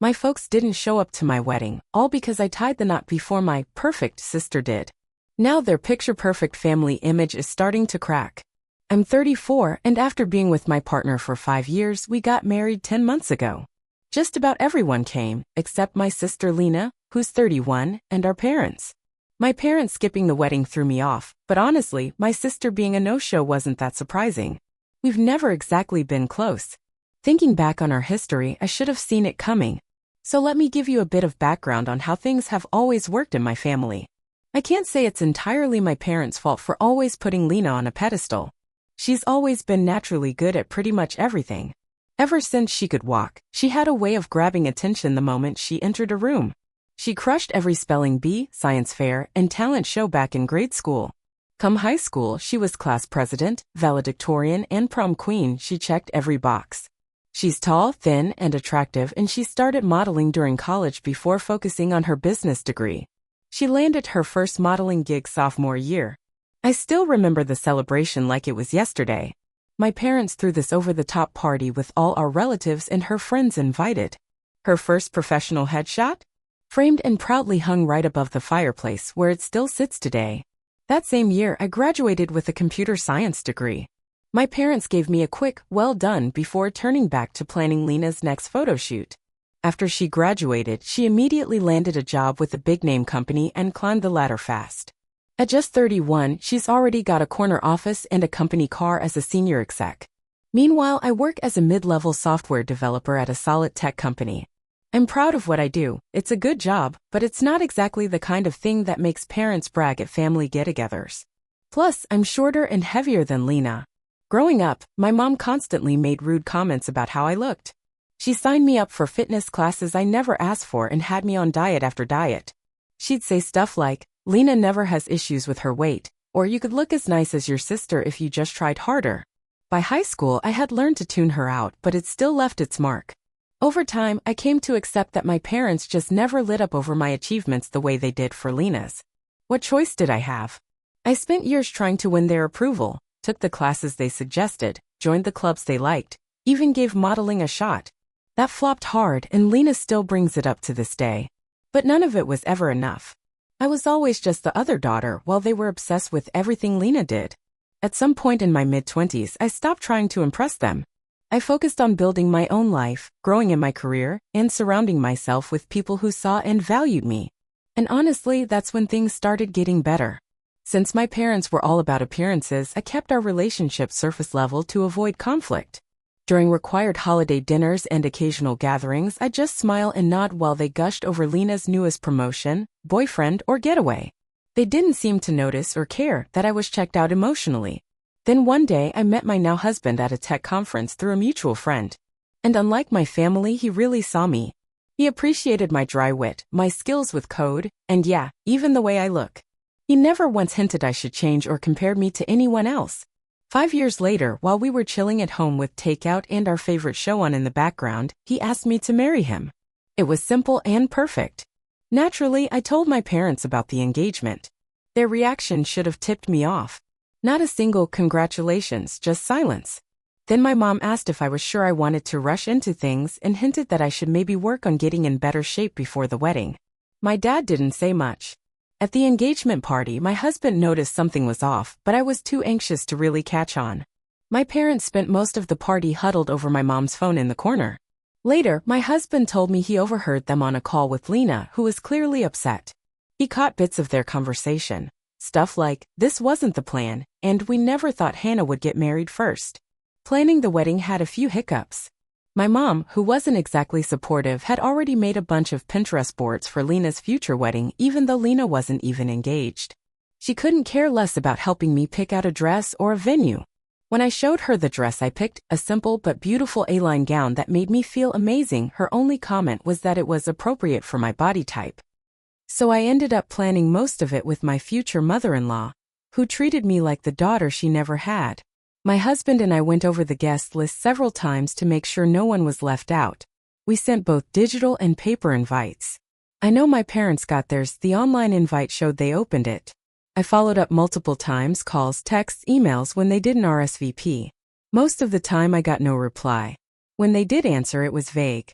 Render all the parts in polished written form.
My folks didn't show up to my wedding, all because I tied the knot before my perfect sister did. Now their picture-perfect family image is starting to crack. I'm 34, and after being with my partner for 5 years, we got married 10 months ago. Just about everyone came, except my sister Lena, who's 31, and our parents. My parents skipping the wedding threw me off, but honestly, my sister being a no-show wasn't that surprising. We've never exactly been close. Thinking back on our history, I should have seen it coming. So let me give you a bit of background on how things have always worked in my family. I can't say it's entirely my parents' fault for always putting Lena on a pedestal. She's always been naturally good at pretty much everything. Ever since she could walk, she had a way of grabbing attention the moment she entered a room. She crushed every spelling bee, science fair, and talent show back in grade school. Come high school, she was class president, valedictorian, and prom queen. She checked every box. She's tall, thin, and attractive, and she started modeling during college before focusing on her business degree. She landed her first modeling gig sophomore year. I still remember the celebration like it was yesterday. My parents threw this over-the-top party with all our relatives and her friends invited. Her first professional headshot? Framed and proudly hung right above the fireplace where it still sits today. That same year, I graduated with a computer science degree. My parents gave me a quick, well done before turning back to planning Lena's next photo shoot. After she graduated, she immediately landed a job with a big-name company and climbed the ladder fast. At just 31, she's already got a corner office and a company car as a senior exec. Meanwhile, I work as a mid-level software developer at a solid tech company. I'm proud of what I do. It's a good job, but it's not exactly the kind of thing that makes parents brag at family get-togethers. Plus, I'm shorter and heavier than Lena. Growing up, my mom constantly made rude comments about how I looked. She signed me up for fitness classes I never asked for and had me on diet after diet. She'd say stuff like, "Lena never has issues with her weight," or "You could look as nice as your sister if you just tried harder." By high school, I had learned to tune her out, but it still left its mark. Over time, I came to accept that my parents just never lit up over my achievements the way they did for Lena's. What choice did I have? I spent years trying to win their approval, took the classes they suggested, joined the clubs they liked, even gave modeling a shot. That flopped hard, and Lena still brings it up to this day. But none of it was ever enough. I was always just the other daughter while they were obsessed with everything Lena did. At some point in my mid-20s, I stopped trying to impress them. I focused on building my own life, growing in my career, and surrounding myself with people who saw and valued me. And honestly, that's when things started getting better. Since my parents were all about appearances, I kept our relationship surface level to avoid conflict. During required holiday dinners and occasional gatherings, I'd just smile and nod while they gushed over Lena's newest promotion, boyfriend, or getaway. They didn't seem to notice or care that I was checked out emotionally. Then one day, I met my now husband at a tech conference through a mutual friend. And unlike my family, he really saw me. He appreciated my dry wit, my skills with code, and yeah, even the way I look. He never once hinted I should change or compared me to anyone else. 5 years later, while we were chilling at home with takeout and our favorite show on in the background, he asked me to marry him. It was simple and perfect. Naturally, I told my parents about the engagement. Their reaction should have tipped me off. Not a single congratulations, just silence. Then my mom asked if I was sure I wanted to rush into things and hinted that I should maybe work on getting in better shape before the wedding. My dad didn't say much. At the engagement party, my husband noticed something was off, but I was too anxious to really catch on. My parents spent most of the party huddled over my mom's phone in the corner. Later, my husband told me he overheard them on a call with Lena, who was clearly upset. He caught bits of their conversation. Stuff like, "This wasn't the plan," and "We never thought Hannah would get married first." Planning the wedding had a few hiccups. My mom, who wasn't exactly supportive, had already made a bunch of Pinterest boards for Lena's future wedding, even though Lena wasn't even engaged. She couldn't care less about helping me pick out a dress or a venue. When I showed her the dress I picked, a simple but beautiful A-line gown that made me feel amazing, her only comment was that it was appropriate for my body type. So I ended up planning most of it with my future mother-in-law, who treated me like the daughter she never had. My husband and I went over the guest list several times to make sure no one was left out. We sent both digital and paper invites. I know my parents got theirs. The online invite showed they opened it. I followed up multiple times, calls, texts, emails when they didn't RSVP. Most of the time I got no reply. When they did answer, it was vague.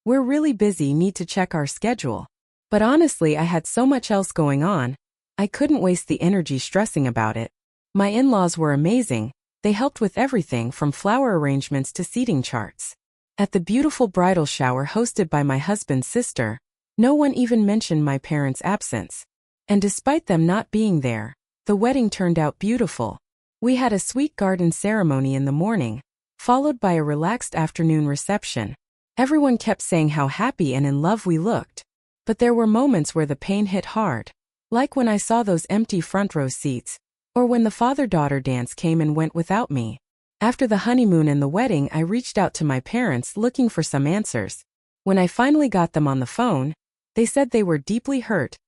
We're really busy, need to check our schedule. But honestly, I had so much else going on. I couldn't waste the energy stressing about it. My in-laws were amazing. They helped with everything from flower arrangements to seating charts. At the beautiful bridal shower hosted by my husband's sister, no one even mentioned my parents' absence. And despite them not being there, the wedding turned out beautiful. We had a sweet garden ceremony in the morning, followed by a relaxed afternoon reception. Everyone kept saying how happy and in love we looked. But there were moments where the pain hit hard, like when I saw those empty front row seats, or when the father-daughter dance came and went without me. After the honeymoon and the wedding, I reached out to my parents looking for some answers. When I finally got them on the phone, they said they were deeply hurt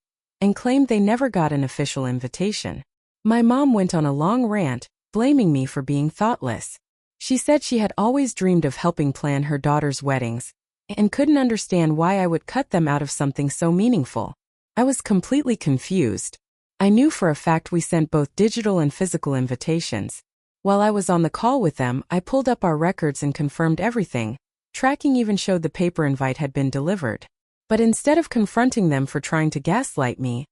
and claimed they never got an official invitation. My mom went on a long rant, blaming me for being thoughtless. She said she had always dreamed of helping plan her daughter's weddings and couldn't understand why I would cut them out of something so meaningful. I was completely confused. I knew for a fact we sent both digital and physical invitations. While I was on the call with them, I pulled up our records and confirmed everything. Tracking even showed the paper invite had been delivered. But instead of confronting them for trying to gaslight me,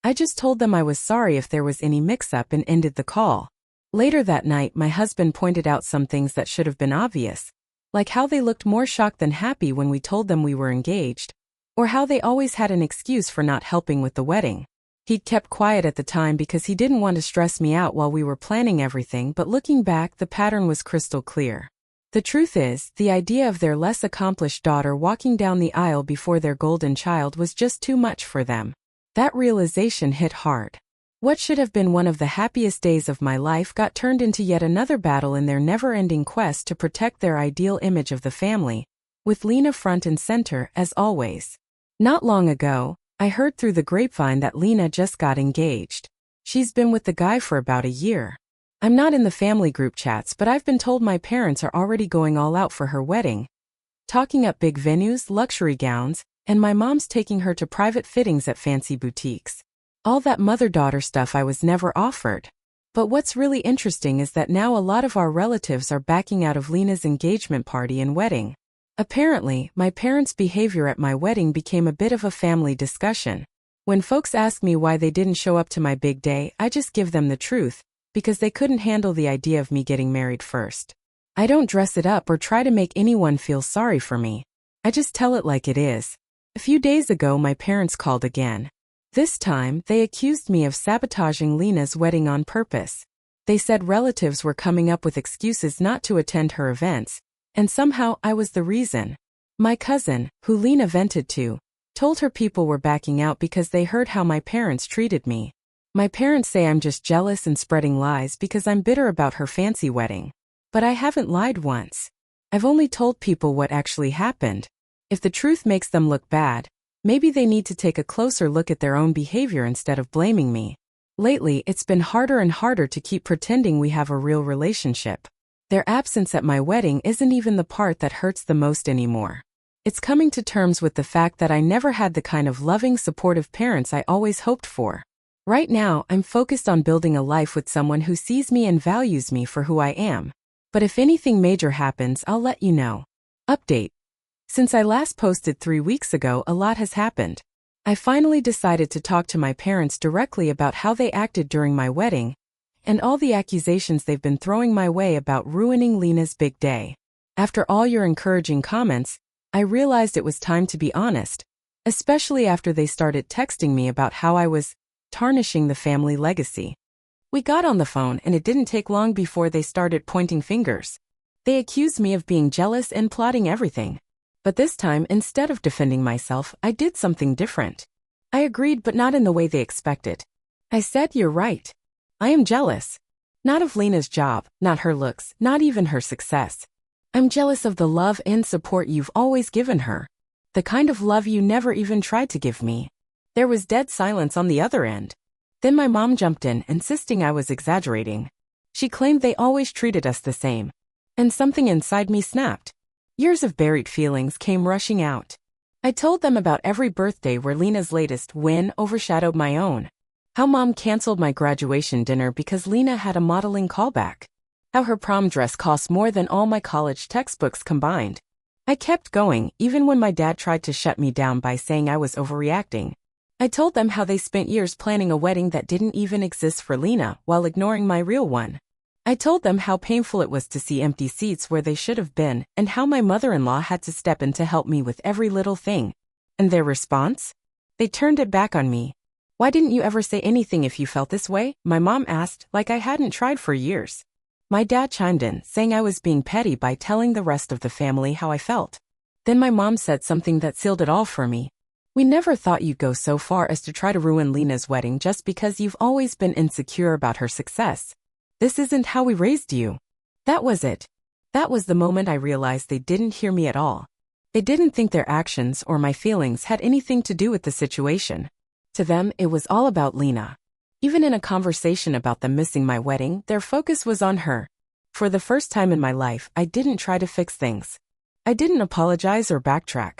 I just told them I was sorry if there was any mix-up and ended the call. Later that night, my husband pointed out some things that should have been obvious, like how they looked more shocked than happy when we told them we were engaged, or how they always had an excuse for not helping with the wedding. He'd kept quiet at the time because he didn't want to stress me out while we were planning everything, but looking back, the pattern was crystal clear. The truth is, the idea of their less accomplished daughter walking down the aisle before their golden child was just too much for them. That realization hit hard. What should have been one of the happiest days of my life got turned into yet another battle in their never-ending quest to protect their ideal image of the family, with Lena front and center as always. Not long ago, I heard through the grapevine that Lena just got engaged. She's been with the guy for about a year. I'm not in the family group chats, but I've been told my parents are already going all out for her wedding, talking up big venues, luxury gowns, and my mom's taking her to private fittings at fancy boutiques. All that mother-daughter stuff I was never offered. But what's really interesting is that now a lot of our relatives are backing out of Lena's engagement party and wedding. Apparently, my parents' behavior at my wedding became a bit of a family discussion. When folks ask me why they didn't show up to my big day, I just give them the truth, because they couldn't handle the idea of me getting married first. I don't dress it up or try to make anyone feel sorry for me. I just tell it like it is. A few days ago, my parents called again. This time, they accused me of sabotaging Lena's wedding on purpose. They said relatives were coming up with excuses not to attend her events, and somehow I was the reason. My cousin, who Lena vented to, told her people were backing out because they heard how my parents treated me. My parents say I'm just jealous and spreading lies because I'm bitter about her fancy wedding. But I haven't lied once. I've only told people what actually happened. If the truth makes them look bad, maybe they need to take a closer look at their own behavior instead of blaming me. Lately, it's been harder and harder to keep pretending we have a real relationship. Their absence at my wedding isn't even the part that hurts the most anymore. It's coming to terms with the fact that I never had the kind of loving, supportive parents I always hoped for. Right now, I'm focused on building a life with someone who sees me and values me for who I am. But if anything major happens, I'll let you know. Update. Since I last posted 3 weeks ago, a lot has happened. I finally decided to talk to my parents directly about how they acted during my wedding, and all the accusations they've been throwing my way about ruining Lena's big day. After all your encouraging comments, I realized it was time to be honest, especially after they started texting me about how I was tarnishing the family legacy. We got on the phone and it didn't take long before they started pointing fingers. They accused me of being jealous and plotting everything. But this time, instead of defending myself, I did something different. I agreed, but not in the way they expected. I said, "You're right. I am jealous. Not of Lena's job, not her looks, not even her success. I'm jealous of the love and support you've always given her. The kind of love you never even tried to give me." There was dead silence on the other end. Then my mom jumped in, insisting I was exaggerating. She claimed they always treated us the same. And something inside me snapped. Years of buried feelings came rushing out. I told them about every birthday where Lena's latest win overshadowed my own. How Mom canceled my graduation dinner because Lena had a modeling callback. How her prom dress cost more than all my college textbooks combined. I kept going, even when my dad tried to shut me down by saying I was overreacting. I told them how they spent years planning a wedding that didn't even exist for Lena while ignoring my real one. I told them how painful it was to see empty seats where they should have been and how my mother-in-law had to step in to help me with every little thing. And their response? They turned it back on me. Why didn't you ever say anything if you felt this way? My mom asked, like I hadn't tried for years. My dad chimed in, saying I was being petty by telling the rest of the family how I felt. Then my mom said something that sealed it all for me. We never thought you'd go so far as to try to ruin Lena's wedding just because you've always been insecure about her success. This isn't how we raised you. That was it. That was the moment I realized they didn't hear me at all. They didn't think their actions or my feelings had anything to do with the situation. To them, it was all about Lena. Even in a conversation about them missing my wedding, their focus was on her. For the first time in my life, I didn't try to fix things. I didn't apologize or backtrack.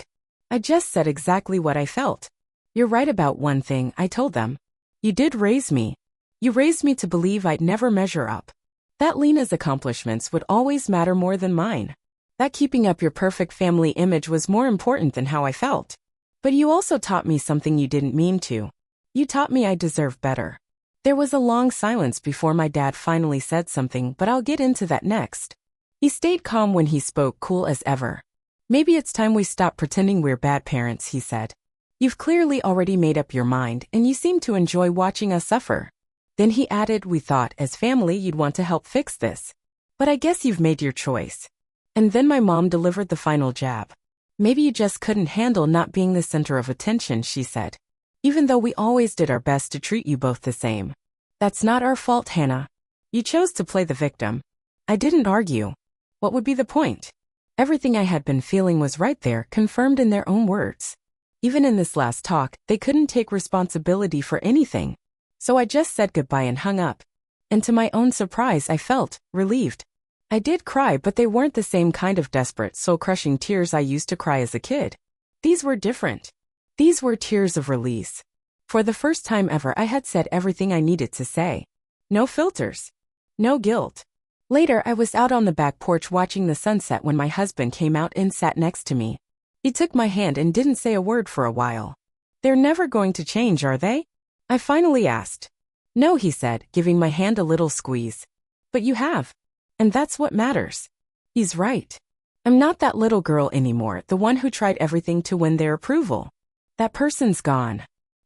I just said exactly what I felt. You're right about one thing, I told them. You did raise me. You raised me to believe I'd never measure up. That Lena's accomplishments would always matter more than mine. That keeping up your perfect family image was more important than how I felt. But you also taught me something you didn't mean to. You taught me I deserve better. There was a long silence before my dad finally said something, but I'll get into that next. He stayed calm when he spoke, cool as ever. Maybe it's time we stop pretending we're bad parents, he said. You've clearly already made up your mind, and you seem to enjoy watching us suffer. Then he added, we thought, as family, you'd want to help fix this. But I guess you've made your choice. And then my mom delivered the final jab. Maybe you just couldn't handle not being the center of attention, she said. Even though we always did our best to treat you both the same. That's not our fault, Hannah. You chose to play the victim. I didn't argue. What would be the point? Everything I had been feeling was right there, confirmed in their own words. Even in this last talk, they couldn't take responsibility for anything. So I just said goodbye and hung up. And to my own surprise, I felt relieved. I did cry, but they weren't the same kind of desperate, soul-crushing tears I used to cry as a kid. These were different. These were tears of release. For the first time ever, I had said everything I needed to say. No filters. No guilt. Later, I was out on the back porch watching the sunset when my husband came out and sat next to me. He took my hand and didn't say a word for a while. They're never going to change, are they? I finally asked. No, he said, giving my hand a little squeeze. But you have. And that's what matters. He's right. I'm not that little girl anymore, the one who tried everything to win their approval. That person's gone.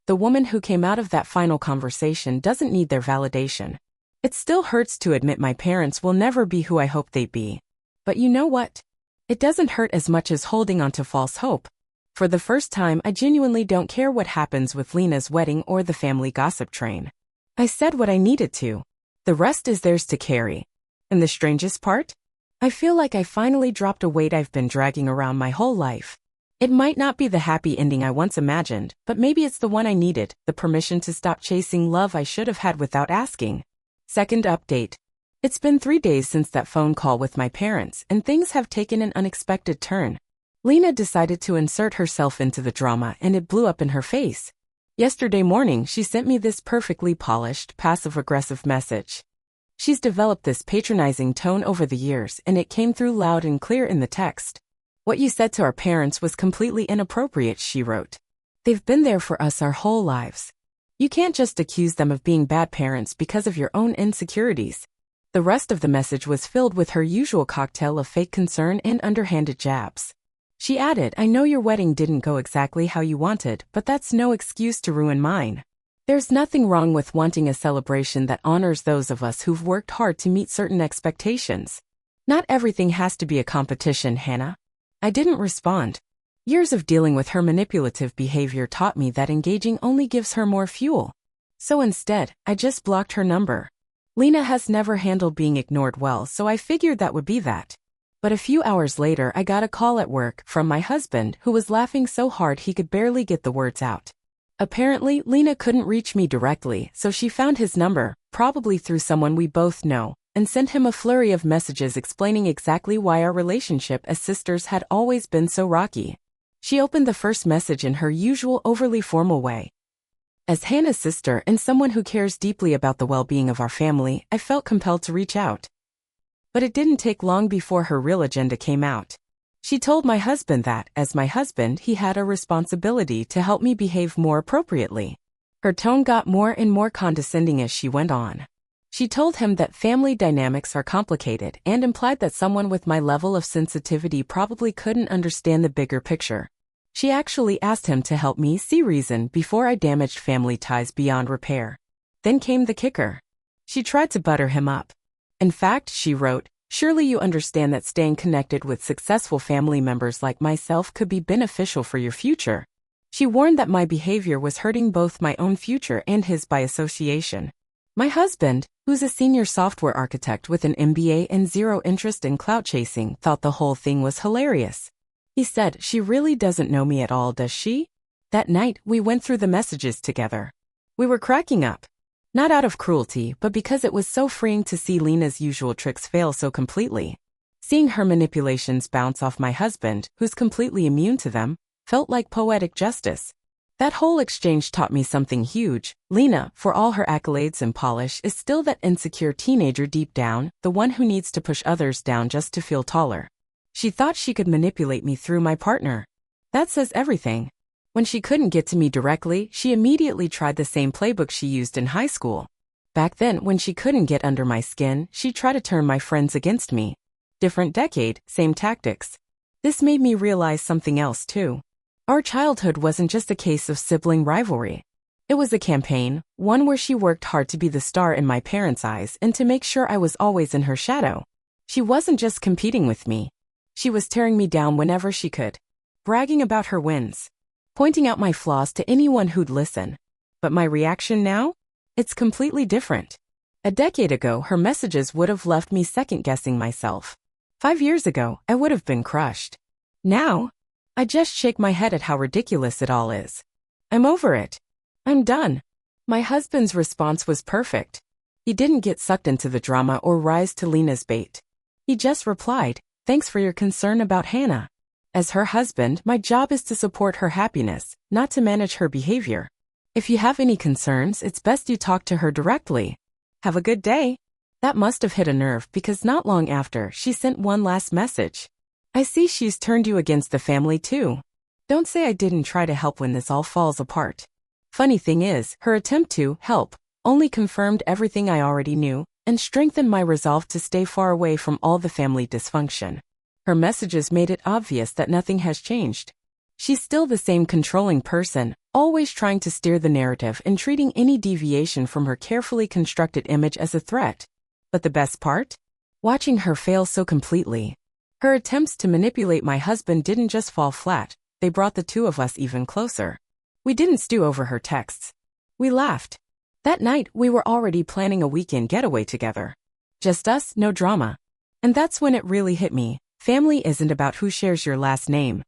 The woman who came out of that final conversation doesn't need their validation. It still hurts to admit my parents will never be who I hope they'd be. But you know what? It doesn't hurt as much as holding on to false hope. For the first time, I genuinely don't care what happens with Lena's wedding or the family gossip train. I said what I needed to. The rest is theirs to carry. And the strangest part? I feel like I finally dropped a weight I've been dragging around my whole life. It might not be the happy ending I once imagined, but maybe it's the one I needed, the permission to stop chasing love I should have had without asking. Second update. It's been 3 days since that phone call with my parents, and things have taken an unexpected turn. Lena decided to insert herself into the drama, and it blew up in her face. Yesterday morning, she sent me this perfectly polished, passive-aggressive message. She's developed this patronizing tone over the years, and it came through loud and clear in the text. What you said to our parents was completely inappropriate, she wrote. They've been there for us our whole lives. You can't just accuse them of being bad parents because of your own insecurities. The rest of the message was filled with her usual cocktail of fake concern and underhanded jabs. She added, I know your wedding didn't go exactly how you wanted, but that's no excuse to ruin mine. There's nothing wrong with wanting a celebration that honors those of us who've worked hard to meet certain expectations. Not everything has to be a competition, Hannah. I didn't respond. Years of dealing with her manipulative behavior taught me that engaging only gives her more fuel. So instead, I just blocked her number. Lena has never handled being ignored well, so I figured that would be that. But a few hours later, I got a call at work from my husband, who was laughing so hard he could barely get the words out. Apparently, Lena couldn't reach me directly, so she found his number, probably through someone we both know, and sent him a flurry of messages explaining exactly why our relationship as sisters had always been so rocky. She opened the first message in her usual overly formal way. As Hannah's sister and someone who cares deeply about the well-being of our family, I felt compelled to reach out. But it didn't take long before her real agenda came out. She told my husband that, as my husband, he had a responsibility to help me behave more appropriately. Her tone got more and more condescending as she went on. She told him that family dynamics are complicated and implied that someone with my level of sensitivity probably couldn't understand the bigger picture. She actually asked him to help me see reason before I damaged family ties beyond repair. Then came the kicker. She tried to butter him up. In fact, she wrote, "Surely you understand that staying connected with successful family members like myself could be beneficial for your future." She warned that my behavior was hurting both my own future and his by association. My husband, who's a senior software architect with an MBA and zero interest in clout chasing, thought the whole thing was hilarious. He said, "She really doesn't know me at all, does she?" That night, we went through the messages together. We were cracking up. Not out of cruelty, but because it was so freeing to see Lena's usual tricks fail so completely. Seeing her manipulations bounce off my husband, who's completely immune to them, felt like poetic justice. That whole exchange taught me something huge. Lena, for all her accolades and polish, is still that insecure teenager deep down, the one who needs to push others down just to feel taller. She thought she could manipulate me through my partner. That says everything. When she couldn't get to me directly, she immediately tried the same playbook she used in high school. Back then, when she couldn't get under my skin, she tried to turn my friends against me. Different decade, same tactics. This made me realize something else too. Our childhood wasn't just a case of sibling rivalry. It was a campaign, one where she worked hard to be the star in my parents' eyes and to make sure I was always in her shadow. She wasn't just competing with me. She was tearing me down whenever she could, bragging about her wins, pointing out my flaws to anyone who'd listen. But my reaction now? It's completely different. A decade ago, her messages would have left me second-guessing myself. 5 years ago, I would have been crushed. Now, I just shake my head at how ridiculous it all is. I'm over it. I'm done. My husband's response was perfect. He didn't get sucked into the drama or rise to Lena's bait. He just replied, "Thanks for your concern about Hannah. As her husband, my job is to support her happiness, not to manage her behavior. If you have any concerns, it's best you talk to her directly. Have a good day." That must have hit a nerve because not long after, she sent one last message. "I see she's turned you against the family too. Don't say I didn't try to help when this all falls apart." Funny thing is, her attempt to help only confirmed everything I already knew and strengthened my resolve to stay far away from all the family dysfunction. Her messages made it obvious that nothing has changed. She's still the same controlling person, always trying to steer the narrative and treating any deviation from her carefully constructed image as a threat. But the best part? Watching her fail so completely. Her attempts to manipulate my husband didn't just fall flat, they brought the two of us even closer. We didn't stew over her texts. We laughed. That night, we were already planning a weekend getaway together. Just us, no drama. And that's when it really hit me. Family isn't about who shares your last name.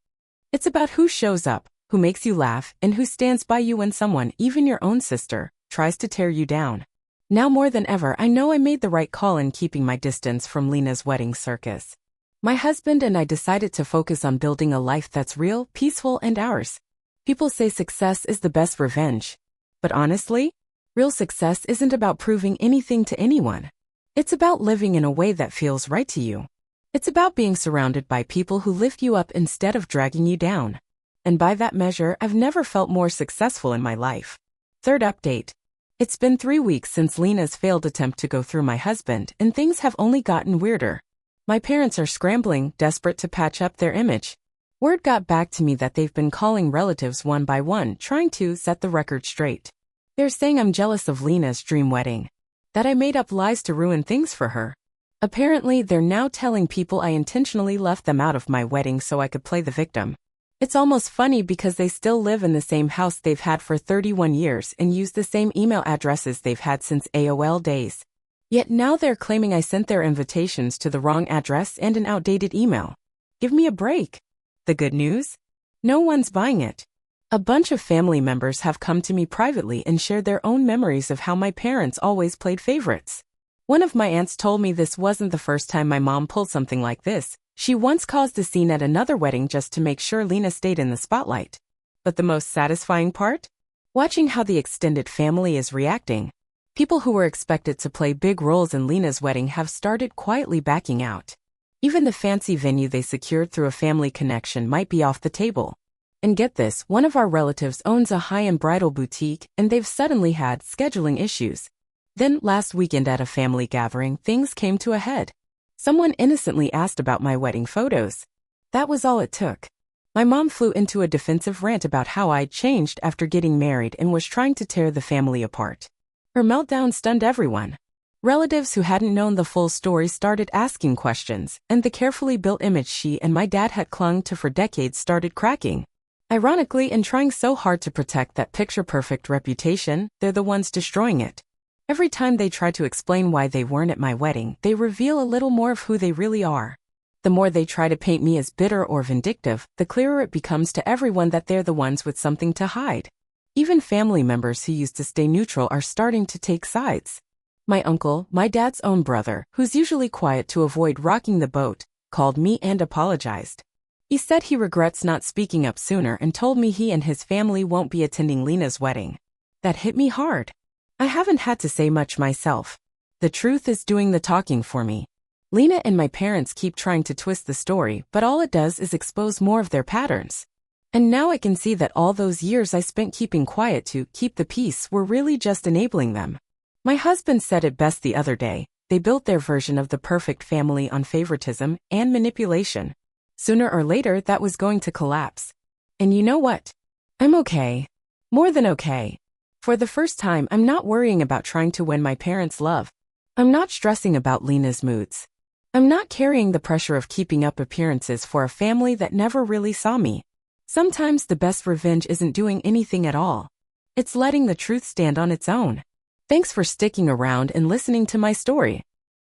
It's about who shows up, who makes you laugh, and who stands by you when someone, even your own sister, tries to tear you down. Now more than ever, I know I made the right call in keeping my distance from Lena's wedding circus. My husband and I decided to focus on building a life that's real, peaceful, and ours. People say success is the best revenge. But honestly, real success isn't about proving anything to anyone. It's about living in a way that feels right to you. It's about being surrounded by people who lift you up instead of dragging you down. And by that measure, I've never felt more successful in my life. Third update. It's been 3 weeks since Lena's failed attempt to go through my husband, and things have only gotten weirder. My parents are scrambling, desperate to patch up their image. Word got back to me that they've been calling relatives one by one, trying to set the record straight. They're saying I'm jealous of Lena's dream wedding. That I made up lies to ruin things for her. Apparently, they're now telling people I intentionally left them out of my wedding so I could play the victim. It's almost funny because they still live in the same house they've had for 31 years and use the same email addresses they've had since AOL days. Yet now they're claiming I sent their invitations to the wrong address and an outdated email. Give me a break. The good news? No one's buying it. A bunch of family members have come to me privately and shared their own memories of how my parents always played favorites. One of my aunts told me this wasn't the first time my mom pulled something like this. She once caused a scene at another wedding just to make sure Lena stayed in the spotlight. But the most satisfying part? Watching how the extended family is reacting. People who were expected to play big roles in Lena's wedding have started quietly backing out. Even the fancy venue they secured through a family connection might be off the table. And get this, one of our relatives owns a high-end bridal boutique, and they've suddenly had scheduling issues. Then, last weekend at a family gathering, things came to a head. Someone innocently asked about my wedding photos. That was all it took. My mom flew into a defensive rant about how I'd changed after getting married and was trying to tear the family apart. Her meltdown stunned everyone. Relatives who hadn't known the full story started asking questions, and the carefully built image she and my dad had clung to for decades started cracking. Ironically, in trying so hard to protect that picture-perfect reputation, they're the ones destroying it. Every time they try to explain why they weren't at my wedding, they reveal a little more of who they really are. The more they try to paint me as bitter or vindictive, the clearer it becomes to everyone that they're the ones with something to hide. Even family members who used to stay neutral are starting to take sides. My uncle, my dad's own brother, who's usually quiet to avoid rocking the boat, called me and apologized. He said he regrets not speaking up sooner and told me he and his family won't be attending Lena's wedding. That hit me hard. I haven't had to say much myself. The truth is doing the talking for me. Lena and my parents keep trying to twist the story, but all it does is expose more of their patterns. And now I can see that all those years I spent keeping quiet to keep the peace were really just enabling them. My husband said it best the other day. They built their version of the perfect family on favoritism and manipulation. Sooner or later, that was going to collapse. And you know what? I'm okay. More than okay. For the first time, I'm not worrying about trying to win my parents' love. I'm not stressing about Lena's moods. I'm not carrying the pressure of keeping up appearances for a family that never really saw me. Sometimes the best revenge isn't doing anything at all. It's letting the truth stand on its own. Thanks for sticking around and listening to my story.